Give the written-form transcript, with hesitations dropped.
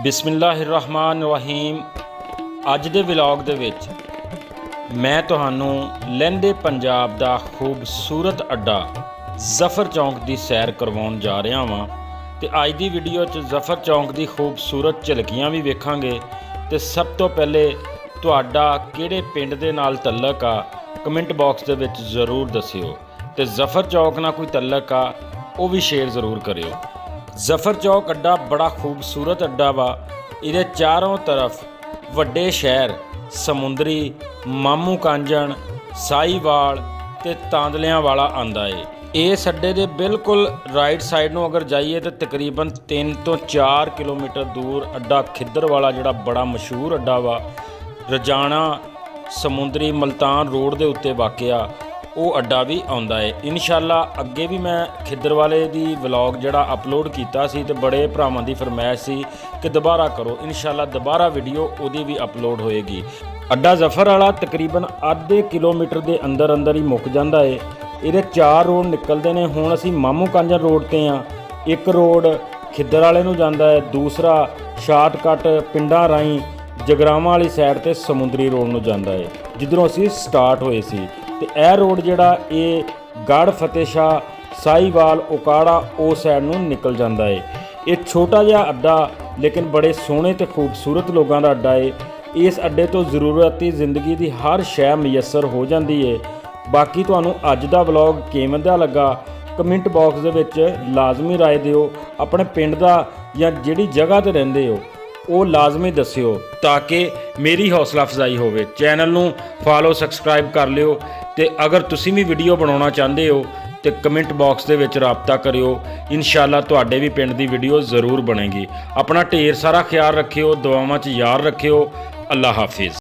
ਬਿਸਮਿਲ੍ਲਾਹਿਰਰਹਿਮਾਨਿਰਰਹੀਮ। ਅੱਜ ਦੇ ਵਲੌਗ ਦੇ ਵਿੱਚ ਮੈਂ ਤੁਹਾਨੂੰ ਲਹਿੰਦੇ ਪੰਜਾਬ ਦਾ ਖੂਬਸੂਰਤ ਅੱਡਾ ਜ਼ਫਰ ਚੌਂਕ ਦੀ ਸੈਰ ਕਰਵਾਉਣ ਜਾ ਰਿਹਾ ਹਾਂ ਤੇ ਅੱਜ ਦੀ ਵੀਡੀਓ 'ਚ ਜ਼ਫਰ ਚੌਂਕ ਦੀ ਖੂਬਸੂਰਤ ਝਲਕੀਆਂ ਵੀ ਵੇਖਾਂਗੇ। ਤੇ ਸਭ ਤੋਂ ਪਹਿਲੇ ਤੁਹਾਡਾ ਕਿਹੜੇ ਪਿੰਡ ਦੇ ਨਾਲ ਤਲਕ ਆ ਕਮੈਂਟ ਬਾਕਸ ਦੇ ਵਿੱਚ ਜ਼ਰੂਰ ਦੱਸਿਓ ਤੇ ਜ਼ਫਰ ਚੌਕ ਨਾਲ ਕੋਈ ਤਲਕ ਆ ਉਹ ਵੀ ਸ਼ੇਅਰ ਜ਼ਰੂਰ ਕਰਿਓ। ਜ਼ਫਰ ਚੌਕ ਅੱਡਾ बड़ा खूबसूरत अड्डा वा। ये चारों तरफ वड्डे शहर समुंदरी मामू कांजन साहीवाल ते तांदलियां वाला आंदा है। इस अड्डे के बिल्कुल राइट साइड नूं अगर जाइए तो तकरीबन 3 तो 4 किलोमीटर दूर अड्डा खिद्दर वाला जिहड़ा बड़ा मशहूर अड्डा वा रजाना समुंदरी मुल्तान रोड के उत्ते वाक़िया ਉਹ ਅੱਡਾ ਵੀ ਆਉਂਦਾ ਹੈ। ਇਨਸ਼ਾਅੱਲਾ ਅੱਗੇ ਵੀ ਮੈਂ ਖਿੱਦਰ ਵਾਲੇ ਦੀ ਵਲੌਗ ਜਿਹੜਾ ਅਪਲੋਡ ਕੀਤਾ ਸੀ ਤੇ ਬੜੇ ਭਰਾਵਾਂ ਦੀ ਫਰਮਾਇਸ਼ ਸੀ ਕਿ ਦੁਬਾਰਾ ਕਰੋ। ਇਨਸ਼ਾਅੱਲਾ ਦੁਬਾਰਾ ਵੀਡੀਓ ਉਹਦੀ ਵੀ ਅਪਲੋਡ ਹੋਏਗੀ। ਅੱਡਾ ਜ਼ਫਰ ਵਾਲਾ ਤਕਰੀਬਨ ਅੱਧੇ ਕਿਲੋਮੀਟਰ ਦੇ ਅੰਦਰ ਹੀ ਮੁੱਕ ਜਾਂਦਾ ਹੈ। ਇਹਦੇ 4 ਰੋਡ ਨਿਕਲਦੇ ਨੇ। ਹੁਣ ਅਸੀਂ ਮਾਮੂ ਕਾਂਜਨ ਰੋਡ ਤੇ ਆ। ਇੱਕ ਰੋਡ ਖਿੱਦਰ ਵਾਲੇ ਨੂੰ ਜਾਂਦਾ ਹੈ, ਦੂਸਰਾ ਸ਼ਾਰਟਕਟ ਪਿੰਡਾਂ ਰਾਹੀਂ ਜਗਰਾਵਾਂ ਵਾਲੀ ਸਾਈਡ ਤੇ ਸਮੁੰਦਰੀ ਰੋਡ ਨੂੰ ਜਾਂਦਾ ਹੈ ਜਿੱਧਰੋਂ ਅਸੀਂ ਸਟਾਰਟ ਹੋਏ ਸੀ। ਤੇ ਇਹ ਰੋਡ ਜਿਹੜਾ ਇਹ ਗੜ੍ਹ ਫਤਿਹ ਸ਼ਾਹ ਸਾਹੀਵਾਲ ਉਕਾੜਾ ਉਸ ਸਾਈਡ ਨੂੰ ਨਿਕਲ ਜਾਂਦਾ ਹੈ। ਇਹ ਛੋਟਾ ਜਿਹਾ ਅੱਡਾ ਲੇਕਿਨ ਬੜੇ ਸੋਹਣੇ ਤੇ ਖੂਬਸੂਰਤ ਲੋਕਾਂ ਦਾ ਅੱਡਾ ਹੈ। ਇਸ ਅੱਡੇ ਤੋਂ ਜ਼ਰੂਰਤੀ ਜ਼ਿੰਦਗੀ ਦੀ ਹਰ ਸ਼ੈ ਮੁਯੱਸਰ ਹੋ ਜਾਂਦੀ ਹੈ। ਬਾਕੀ ਤੁਹਾਨੂੰ ਅੱਜ ਦਾ ਵਲੌਗ ਕਿਵੇਂ ਦਾ ਲੱਗਾ ਕਮੈਂਟ ਬਾਕਸ ਦੇ ਵਿੱਚ ਲਾਜ਼ਮੀ ਰਾਏ ਦਿਓ। ਆਪਣੇ ਪਿੰਡ ਦਾ ਜਾਂ ਜਿਹੜੀ ਜਗ੍ਹਾ ਤੇ ਰਹਿੰਦੇ ਹੋ ਉਹ ਲਾਜ਼ਮੀ ਦੱਸਿਓ ਤਾਂ ਕਿ ਮੇਰੀ ਹੌਸਲਾ ਅਫਜ਼ਾਈ ਹੋਵੇ। ਚੈਨਲ ਨੂੰ ਫਾਲੋ ਸਬਸਕ੍ਰਾਈਬ ਕਰ ਲਿਓ ਤੇ ਅਗਰ ਤੁਸੀਂ ਵੀ ਵੀਡੀਓ ਬਣਾਉਣਾ ਚਾਹੁੰਦੇ ਹੋ ਤੇ ਕਮੈਂਟ ਬਾਕਸ ਦੇ ਵਿੱਚ ਰਾਬਤਾ ਕਰਿਓ। ਇਨਸ਼ਾਅੱਲਾ ਤੁਹਾਡੇ ਵੀ ਪਿੰਡ ਦੀ ਵੀਡੀਓ ਜ਼ਰੂਰ ਬਣੇਗੀ। ਆਪਣਾ ਢੇਰ ਸਾਰਾ ਖਿਆਲ ਰੱਖਿਓ, ਦੁਆਵਾਂ 'ਚ ਯਾਦ ਰੱਖਿਓ। ਅੱਲਾ ਹਾਫਿਜ਼।